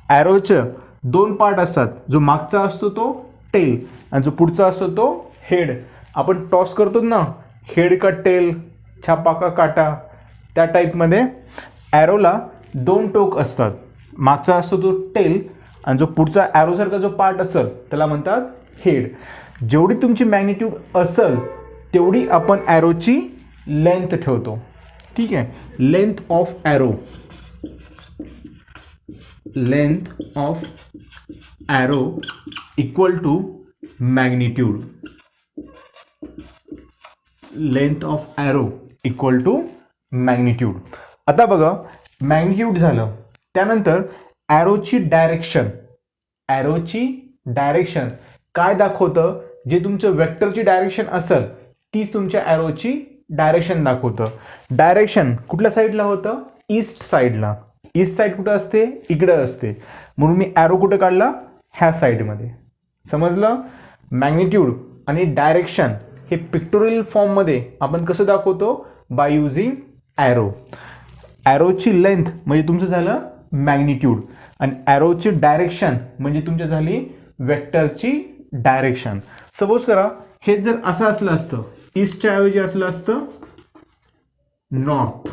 ॲरोचं 2 पार्ट असतात, जो मागचा असतो तो टेल आणि जो पुढचा असतो तो हेड. आपण टॉस करतो ना, हेड का टेल, छापा का काटा, त्या टाईपमध्ये ॲरोला 2 टोक असतात. मागचा असतो तो टेल आणि जो पुढचा ॲरोसारखा जो पार्ट असेल त्याला म्हणतात हेड. जेवढी तुमची मॅग्निट्यूड असेल तेवढी आपण ॲरोची लेंथ ठेवतो. ठीक आहे. Length of arrow equal to magnitude. आता बघा मॅग्निट्यूड झालं, त्यानंतर ॲरोची डायरेक्शन काय दाखवतं, जे तुमचं वेक्टरची डायरेक्शन असेल तीच तुमच्या ॲरोची डायरेक्शन दाखवतं. डायरेक्शन कुठल्या साईडला होतं, ईस्ट साईडला. ईस्ट साईड कुठं असते, इकडं असते, म्हणून मी ॲरो कुठं काढला, ह्या साईडमध्ये. समजलं. मॅग्निट्यूड आणि डायरेक्शन हे पिक्टोरियल फॉर्ममध्ये आपण कसं दाखवतो, बाय युझिंग ॲरो. ॲरोची लेंथ म्हणजे तुमचं झालं मॅग्निट्यूड आणि ॲरोची डायरेक्शन म्हणजे तुमची झाली वेक्टरची डायरेक्शन. सपोज करा हे जर असं असलं असतं, ईस्टच्या ऐवजी असलं असतं नॉर्थ.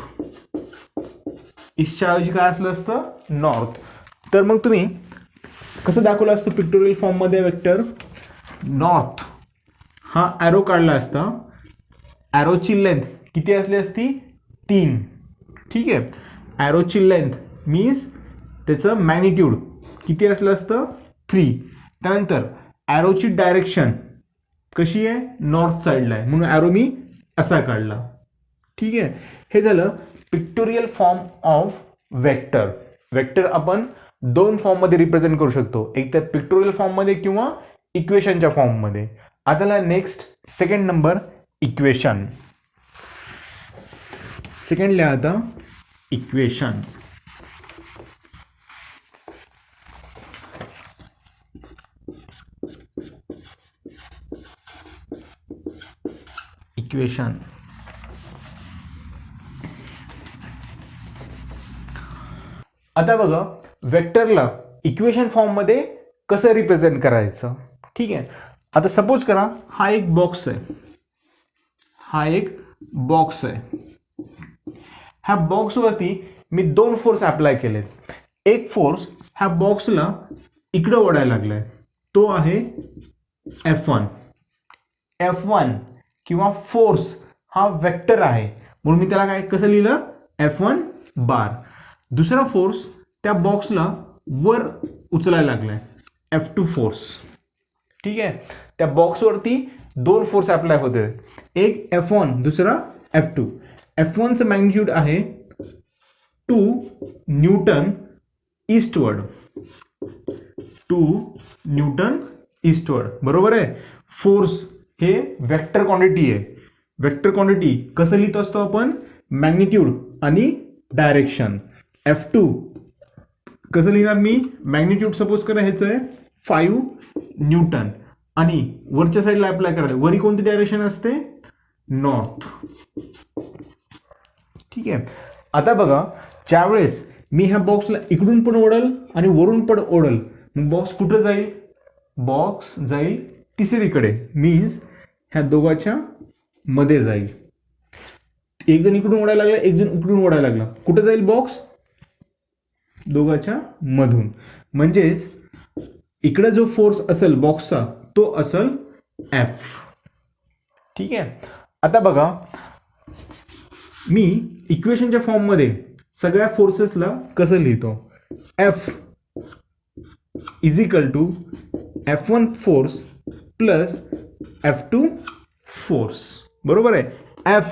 ईस्टच्या ऐवजी काय असलं असतं, नॉर्थ. तर मग तुम्ही कसं दाखवलं असतं पिक्टोरियल फॉर्ममध्ये वेक्टर, नॉर्थ हा ॲरो काढला असता. ॲरोची लेंथ किती असली असती, 3. ठीक आहे. ॲरोची लेंथ मीन्स त्याचं मॅग्निट्यूड किती असलं असतं, 3. त्यानंतर ॲरोची डायरेक्शन कशी आहे, नॉर्थ साईडला आहे, म्हणून ॲरो मी असा काढला. ठीक आहे. हे झालं pictorial form of vector. Vector आपण 2 फॉर्ममध्ये रिप्रेझेंट करू शकतो, एक तर पिक्टोरियल फॉर्ममध्ये किंवा इक्वेशनच्या फॉर्ममध्ये. आता next second number equation. Second लिहा आता इक्वेशन. इक्वेशन. आता बघा वेक्टरला इक्वेशन फॉर्ममध्ये कसं रिप्रेझेंट करायचं. ठीक आहे, आता सपोज करा हा एक बॉक्स आहे, हा एक बॉक्स आहे. ह्या बॉक्सवरती मी दोन फोर्स अप्लाय केलेत. एक फोर्स ह्या बॉक्सला इकडं ओढायला लागलाय, तो आहे F1. F1 किंवा फोर्स हा वेक्टर आहे म्हणून मी त्याला काय कसं लिहिलं, F1 बार. दुसरा फोर्स त्या बॉक्सला वर उचलायला लागलाय, F2 फोर्स. ठीक आहे, त्या बॉक्सवरती दोन फोर्स अप्लाय होते, एक F1 दुसरा F2. F1चं मॅग्निट्यूड आहे 2 न्यूटन ईस्टवर्ड, 2 न्यूटन ईस्टवर्ड. बरोबर आहे. फोर्स हे वेक्टर क्वांटिटी आहे. वेक्टर क्वांटिटी कसं लिहित असतो आपण, मॅग्निट्यूड आणि डायरेक्शन. F2 कसं लिहिणार मी, मॅग्निट्यूड सपोज करा ह्याचं आहे 5 न्यूटन आणि वरच्या साईडला अप्लाय करायला, वरी कोणती डायरेक्शन असते, नॉर्थ. ठीक आहे, आता बघा ज्यावेळेस मी ह्या बॉक्सला इकडून पण ओढल आणि वरून पण ओढल, मग बॉक्स कुठं जाईल, बॉक्स जाईल तिसरीकडे, मीन्स ह्या दोघांच्या मध्ये जाईल. एक जण इकडून ओढायला लागला, एक जण इकडून ओढायला लागला, कुठं जाईल बॉक्स, दोघांच्या मधून. म्हणजेच इकडे जो फोर्स असेल बॉक्सचा तो असेल F. ठीक आहे, आता बघा मी इक्वेशनच्या फॉर्ममध्ये सगळ्या फोर्सेसला कसं लिहितो, F is equal to F1 force plus F2 force. बरोबर आहे. F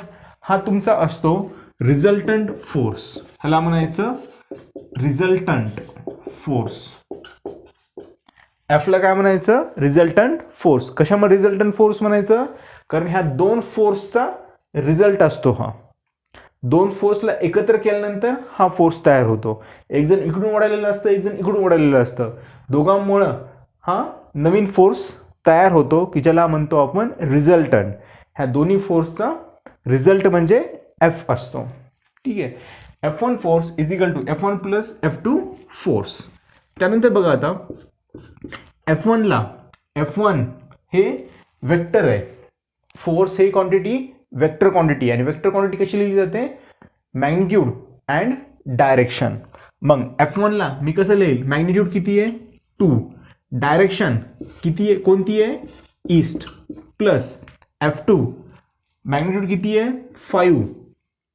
हा तुमचा असतो रिझल्टंट फोर्स, ह्याला म्हणायचं रिझल्टंट फोर्स. F ला काय म्हणायचं, रिझल्टंट फोर्स. कशामध्ये रिझल्टंट फोर्स म्हणायचं, कारण ह्या दोन फोर्सचा रिझल्ट असतो. हा दोन फोर्सला एकत्र केल्यानंतर हा फोर्स तयार होतो. एक जण इकडून ओढायलेलं असतं, एक जण इकडून ओढायलेलं असतं, दोघांमुळं हा नवीन फोर्स तयार होतो की ज्याला म्हणतो आपण रिझल्टंट. ह्या दोन्ही फोर्सचा रिझल्ट म्हणजे F असतो. ठीक आहे, F1 force is equal to F1 plus F2 force. त्यानंतर बघा आता F1 हे वेक्टर आहे, फोर्स हे क्वांटिटी वेक्टर क्वांटिटी, आणि वेक्टर क्वांटिटी कशी लिहिली जाते, मॅग्निट्यूड अँड डायरेक्शन. मग F1 ला मी कसं लिहिल, मॅग्निट्यूड किती आहे 2, डायरेक्शन किती आहे, कोणती आहे, ईस्ट, प्लस F2 मॅग्निट्यूड किती आहे 5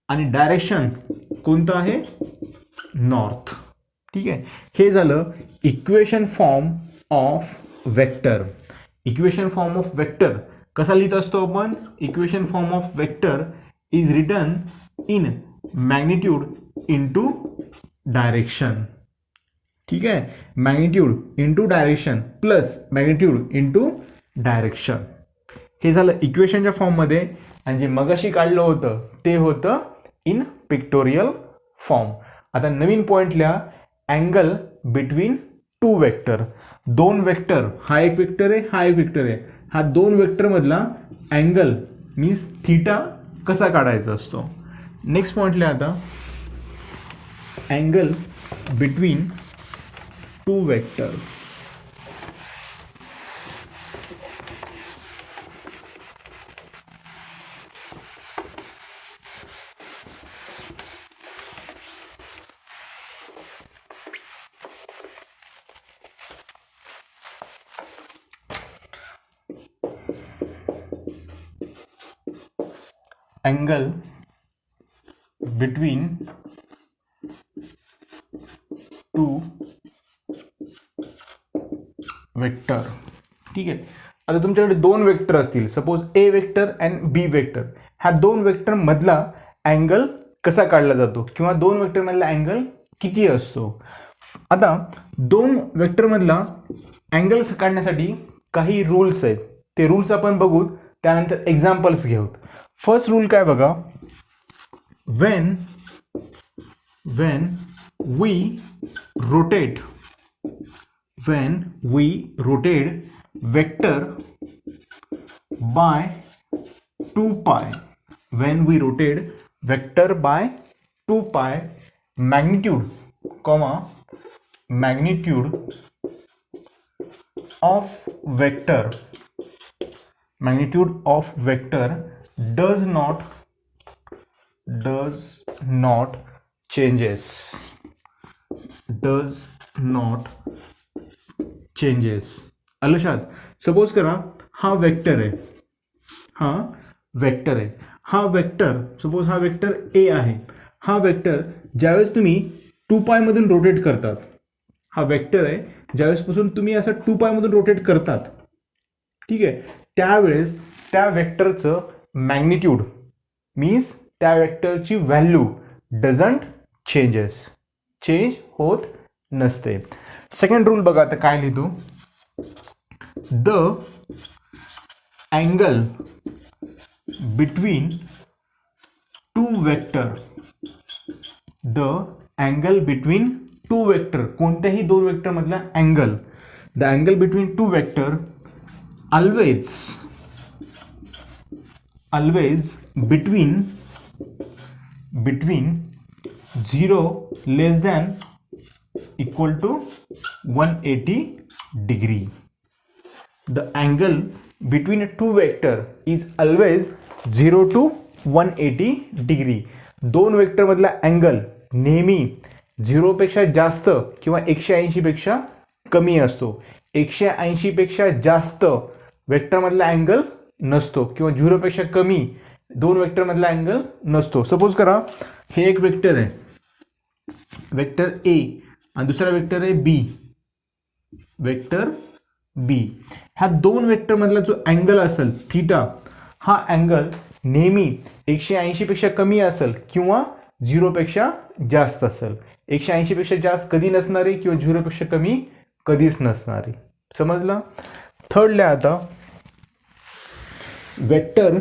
आणि डायरेक्शन कोणतं आहे, नॉर्थ. ठीक आहे, हे झालं equation form of vector. Equation form of vector कसा लिहित असतो आपण, equation form of vector is written in magnitude into direction. ठीक आहे, magnitude into direction plus magnitude into direction. हे झालं इक्वेशनच्या फॉर्ममध्ये, आणि जे मगाशी काढलं होतं ते होतं इन पिक्टोरियल फॉर्म. आता नवीन पॉईंटला अँगल बिटवीन टू वेक्टर. दोन वेक्टर, हा एक वेक्टर आहे, हा एक वेक्टर आहे, हा दोन वेक्टर मधला अँगल मीन्स थीटा कसा काढायचा असतो. नेक्स्ट पॉइंटला आता angle between two vector. angle between two vector. ठीक आहे, आता तुमच्याकडे दोन वेक्टर असतील, suppose A vector and B vector. ह्या दोन वेक्टर मधला अँगल कसा काढला जातो किंवा दोन वेक्टर मधला अँगल किती असतो. आता दोन वेक्टर मधला अँगल काढण्यासाठी काही रूल्स आहेत, ते रूल्स आपण बघू, त्यानंतर एक्झाम्पल्स घेऊ. फर्स्ट रूल काय बघा, when we rotate vector by 2 pi. When we rotate vector by 2 pi, magnitude comma magnitude of vector does not changes. आलं लक्षात. सपोज करा हा वेक्टर आहे, हा वेक्टर सपोज हा वेक्टर ए आहे. हा वेक्टर ज्यावेळेस तुम्ही 2 पाय मधून रोटेट करतात, हा वेक्टर आहे ज्यावेळेसपासून तुम्ही असं 2 पाय मधून रोटेट करतात, ठीक आहे, त्यावेळेस त्या वेक्टरचं मॅग्निट्यूड मीन्स त्या वेक्टरची व्हॅल्यू डझंट चेंज होत नसते. सेकंड रूल बघा आता काय लिहितो. The angle between two vector, कोणत्याही दोन वेक्टर मधला angle, the angle between two vector always between 0 less than equal to 180 degree. The angle between two vector is always 0 to 180 degree. दोन वेक्टर मधला angle नेहमी 0 पेक्षा जास्त किंवा 180 पेक्षा कमी असतो. 180 पेक्षा जास्त वेक्टर मधला अँगल नसतो किंवा 0 पेक्षा कमी दोन वेक्टर मधला अँगल नसतो. सपोज करा हे एक वेक्टर आहे, वेक्टर ए, आणि दुसरा वेक्टर आहे बी, वेक्टर बी. ह्या दोन वेक्टर मधला जो अँगल असेल थीटा, हा अँगल नेहमी 180 पेक्षा कमी असेल किंवा 0 पेक्षा जास्त असेल. 180 पेक्षा जास्त कधी नसणारे किंवा 0 पेक्षा कमी कधीच नसणारे. समजलं. थर्ड लिहा आता. Vector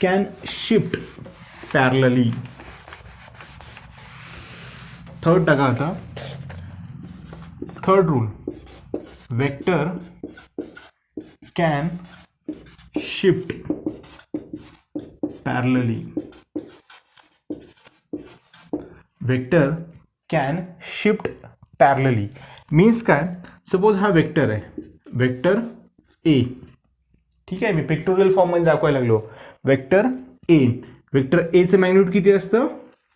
can shift parallelly. Third टाका आता. Third rule, vector can shift parallelly. Vector can shift parallelly means काय. सपोज हा वेक्टर आहे, वेक्टर ए, ठीक आहे, मी पिक्टोरियल फॉर्म मध्ये दाखवायला लागलो. वेक्टर ए, वेक्टर एचं मॅग्निट्यूड किती असतं,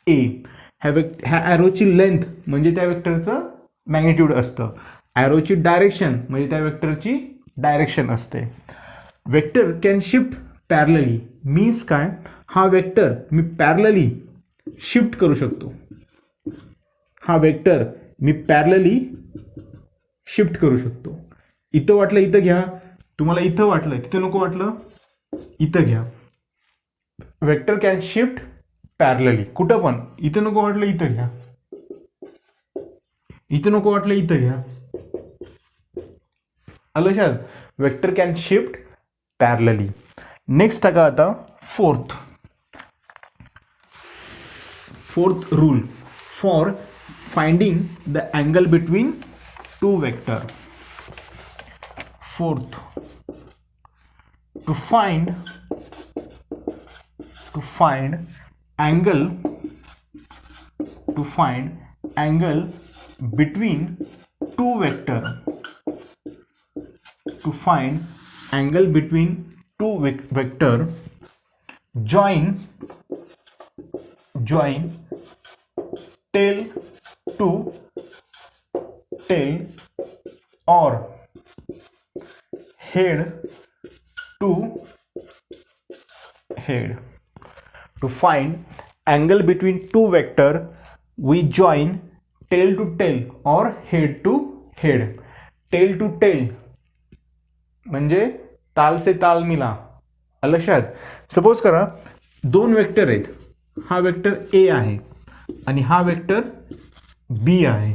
ए. ह्या ॲरोची लेंथ म्हणजे त्या वेक्टरचं मॅग्निट्यूड असतं. ॲरोची डायरेक्शन म्हणजे त्या वेक्टरची डायरेक्शन असते. Vector can shift parallelly means काय, हा वेक्टर मी पॅरलली शिफ्ट करू शकतो. हा वेक्टर मी पॅरलली शिफ्ट करू शकतो. इथं वाटलं इथं घ्या, तुम्हाला इथं वाटलं तिथं नको वाटलं इथं घ्या. वेक्टर कॅन शिफ्ट पॅरलली कुठं पण. इथं नको वाटलं इथं घ्या, इथं नको वाटलं इथं घ्या. आलं लक्षात. Vector can shift parallelly. Next टाका आता fourth rule for finding the angle between two vector. Fourth, to find angle between two vector. To find angle between two vector, join tail to tail or head to head. To find angle between two vector, we join tail to tail or head to head. Tail to tail म्हणजे ताल से ताल मिला. लक्षात. Suppose करा दोन vector आहेत, हा वेक्टर ए आहे आणि हा वेक्टर बी आहे.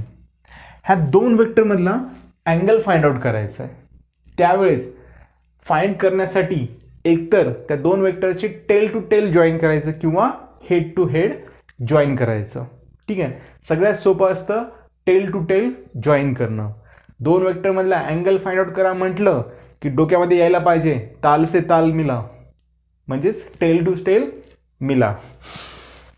ह्या दोन वेक्टर मधला अँगल फाइंड आउट करायचा आहे. त्यावेळेस फाइंड करण्यासाठी एकतर त्या दोन वेक्टरची टेल टू टेल जॉईन करायचं किंवा हेड टू हेड जॉईन करायचं. ठीक आहे. सगळ्यात सोपं असतं टेल टू टेल जॉईन करणं. दोन वेक्टर मधला अँगल फाइंड आउट करा म्हटलं की डोक्यामध्ये यायला पाहिजे ताल से ताल मिला. म्हणजेच टेल टू टेल मिला.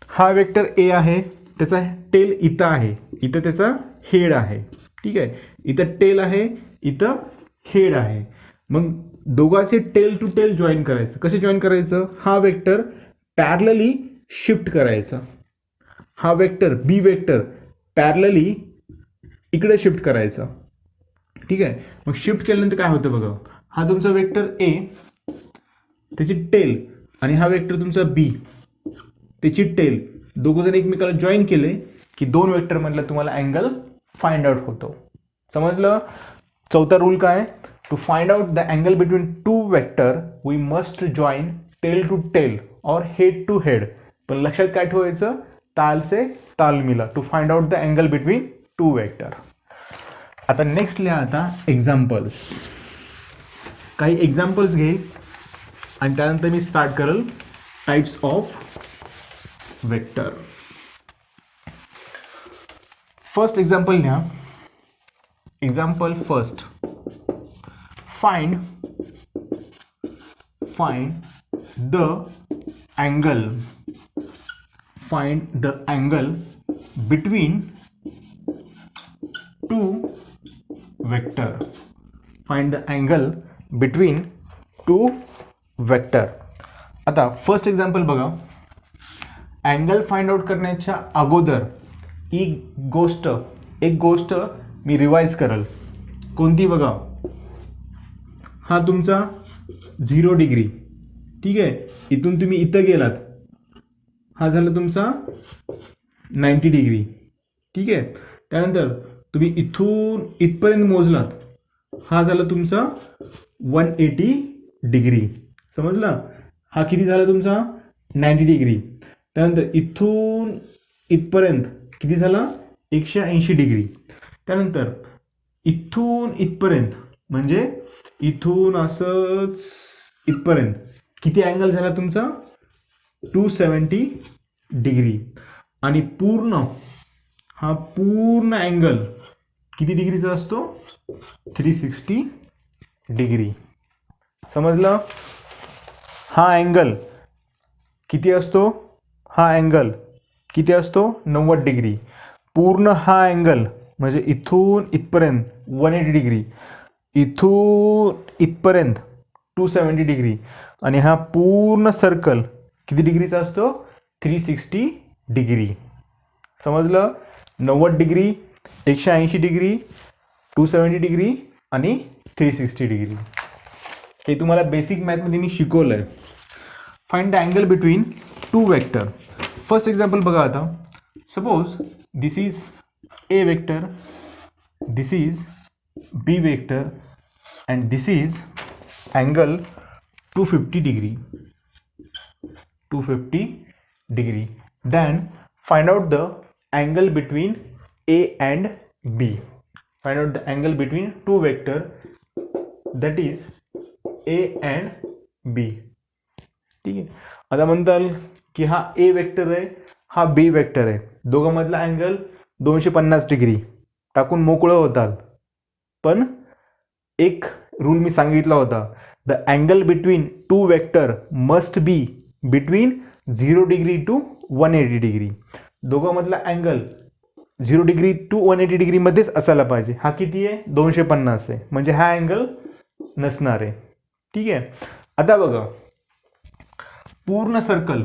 हा वेक्टर ए आहे, त्याचा टेल इथं आहे, इथं त्याचा हेड आहे. ठीक आहे, इथं टेल आहे, इथं हेड आहे. मग दोघांचे टेल टू टेल जॉईन करायचं. कसे जॉईन करायचं? हा वेक्टर पॅरलली शिफ्ट करायचा. हा वेक्टर बी वेक्टर पॅरलली इकडे शिफ्ट करायचा. ठीक आहे, मग शिफ्ट केल्यानंतर काय होतं बघा. हा तुमचा वेक्टर ए, त्याची टेल, आणि हा वेक्टर तुमचा बी, त्याची टेल, दोघं जण एकमेकाला जॉईन केले की दोन वेक्टर मधला तुम्हाला अँगल फाइंड आउट होतो. समजलं? चौथा रूल काय? To find out the angle between two vector we must join tail to tail or head to head. पण लक्षात काय ठेवायचं? ताल से ताल मिला to find out the angle between two vector. आता नेक्स्ट लिहा आता एक्झाम्पल्स. काही एक्झाम्पल्स घे आणि त्यानंतर मी स्टार्ट करेल types of vector. First example लिहा. Example first. Find the angle between two vector. Find the angle between two vector. आता फर्स्ट एक्झाम्पल बघा. अँगल फाइंड आउट करण्याच्या अगोदर एक गोष्ट मी रिवाइज करेल. कोणती बघा. हा तुमचा 0 डिग्री. ठीक आहे, इथून तुम्ही इथं गेलात, हा झाला तुमचा 90 डिग्री. ठीक आहे, त्यानंतर तुम्ही इथून इथपर्यंत मोजलात, हा झाला तुमचा 180 डिग्री. समजला? हा किती झाला तुमचा? 90 डिग्री. त्यानंतर इथून इथपर्यंत किती झाला? 180 डिग्री. त्यानंतर इथून इथपर्यंत म्हणजे इथून असंच इथपर्यंत किती अँगल झाला तुमचा? 270 डिग्री. आणि हा पूर्ण अँगल किती डिग्रीचा असतो? 360 डिग्री. समजलं? हा अँगल किती असतो? हा अँगल किती असतो? 90 डिग्री. पूर्ण हा अँगल म्हणजे इथून इथपर्यंत 180 डिग्री, इथून इथपर्यंत 270 डिग्री, आणि हा पूर्ण सर्कल किती डिग्रीचा असतो? 360 डिग्री. समजलं? 90 डिग्री, 180 डिग्री, 270 डिग्री आणि 360 डिग्री. हे तुम्हाला बेसिक मॅथमध्ये मी शिकवलं आहे. Find the angle between two vector. First example बघा आता. Suppose this is A vector, this is B vector, and this is angle 250 degree. Then find out the angle between A and B. Find out the angle between two vector, that is A and B. ठीक आहे. आता म्हणताल की हा A vector आहे, हा B vector आहे, दोघांमधला angle 250 degree टाकून मोकळं होताल. पण एक रूल मी सांगितला होता. The angle between two vector must be between 0 degree to 180 degree. दोघांमधला अँगल 0 डिग्री टू 180 डिग्रीमध्येच असायला पाहिजे. हा किती आहे? 250 आहे, म्हणजे हा अँगल नसणार आहे. ठीक आहे. आता बघा, पूर्ण सर्कल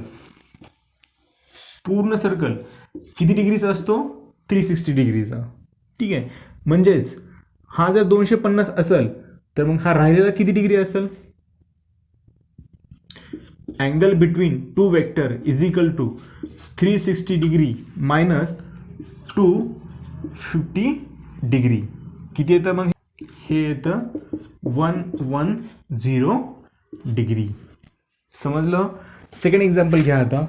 किती डिग्रीचा असतो? 360 डिग्रीचा. ठीक आहे, म्हणजेच हा जर 250 असेल तर मग हा राहिलेला किती डिग्री असेल? Angle between two vector is equal to 360 degree minus 250 degree. किती येतं मग? हे येतं 110 डिग्री. समजलं? सेकंड एक्झाम्पल घ्या आता.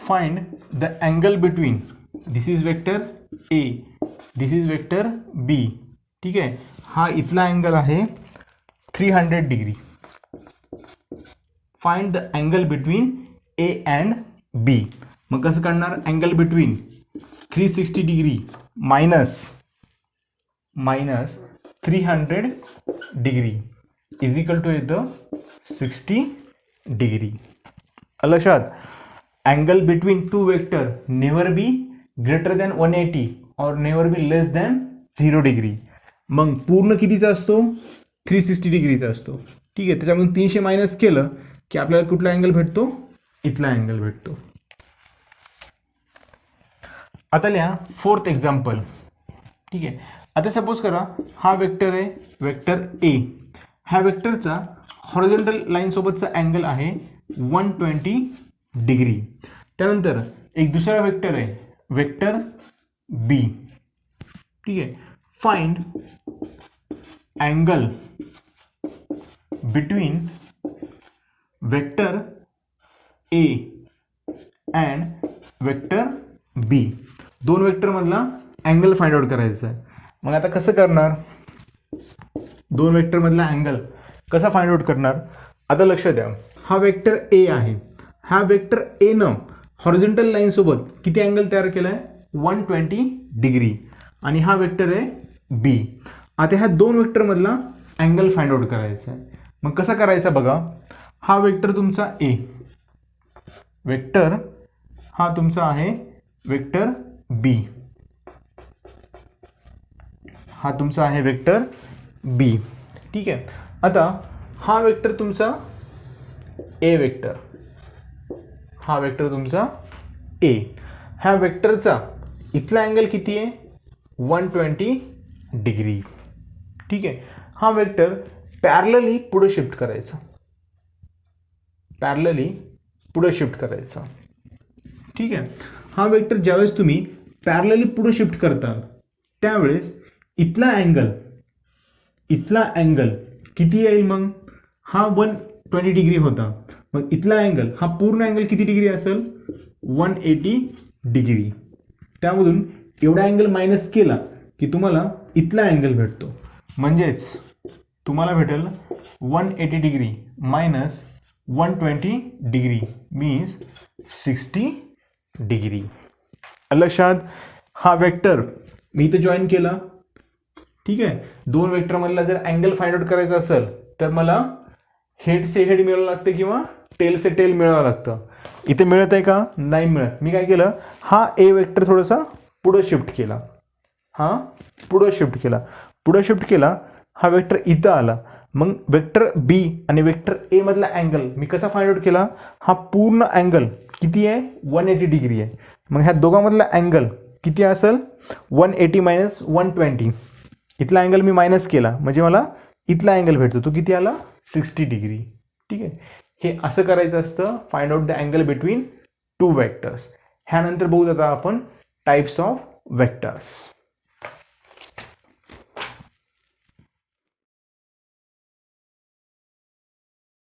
Find the angle between, this is vector A, this is vector B. ठीक आहे, हा इथला अँगल आहे 300 degree. Find the angle between A and B. मग कसं काढणार? Angle between 360 degree minus 300 degree is equal to येतं 60 डिग्री. लक्षात, angle between two vector never be greater than 180 or never be less than 0 degree. मग पूर्ण कितीचा असतो? 360 डिग्रीचा असतो. ठीक आहे, त्याच्यामधून 300 मायनस केलं की आपल्याला कुठला अँगल भेटतो? इथला अँगल भेटतो. आता लिहा फोर्थ एक्झाम्पल. ठीक आहे, आता सपोज करा हा वेक्टर आहे, वेक्टर ए. ह्या वेक्टरचा हॉरिझॉन्टल लाईनसोबतचा अँगल आहे 120 डिग्री. त्यानंतर एक दुसरा वेक्टर आहे, वेक्टर बी. ठीक आहे, find angle between vector A and vector B. दोन वेक्टरमधला अँगल फाइंड आउट करायचा आहे. मग आता कसं करणार? दोन वेक्टरमधला अँगल कसा फाइंड आउट करणार? आता लक्ष द्या, हा वेक्टर ए आहे. हा वेक्टर एनं हॉरिझॉन्टल लाईनसोबत किती अँगल तयार केला आहे? 120 डिग्री. आणि हा वेक्टर आहे बी. आता ह्या दोन वेक्टरमधला अँगल फाइंड आउट करायचा आहे. मग कसा करायचा बघा. हा वेक्टर तुमचा ए, वेक्टर हा तुमचा आहे वेक्टर बी, हा तुमचा आहे वेक्टर बी. ठीक आहे, आता हा वेक्टर तुमचा ए वेक्टर, हा वेक्टर तुमचा ए. ह्या वेक्टरचा इथला अँगल किती आहे? 120 डिग्री. ठीक आहे, हा वेक्टर पॅरलली पुढे शिफ्ट करायचा, पॅरलली पुढे शिफ्ट करायचा. ठीक आहे, हा वेक्टर ज्यावेळेस तुम्ही पॅरलली पुढे शिफ्ट करता त्यावेळेस इथला अँगल किती येईल? मग हा 120 डिग्री होता, मग इथला अँगल, हा पूर्ण अँगल किती डिग्री असेल? 180 डिग्री. त्यामधून एवढा अँगल मायनस केला की तुम्हाला इथला अँगल भेटतो. म्हणजेच तुम्हाला भेटेल 180 degree minus 120 degree means 60 degree. लक्षात, हा वेक्टर मी इथे जॉईन केला. ठीक आहे, दोन वेक्टरमधला जर अँगल फाइंड आउट करायचा असेल तर मला हेड से हेड मिळावं लागतं किंवा टेल से टेल मिळावं लागतं. इथे मिळत आहे का? नाही मिळत. मी काय केलं, हा ए वेक्टर थोडासा पुढं शिफ्ट केला, हा पुढं शिफ्ट केला, हा वेक्टर इथं आला. मग वेक्टर बी आणि वेक्टर ए मधला अँगल मी कसा फाइंड आउट केला? हा पूर्ण अँगल किती आहे? 180 डिग्री आहे. मग ह्या दोघांमधला अँगल किती असेल? 180 मायनस 120. इथला अँगल मी मायनस केला म्हणजे मला इथला अँगल भेटतो. तो किती आला? 60 डिग्री. ठीक आहे, हे असं करायचं असतं, find out the angle between two vectors. ह्यानंतर बघू आता आपण टाइप्स ऑफ वेक्टर्स.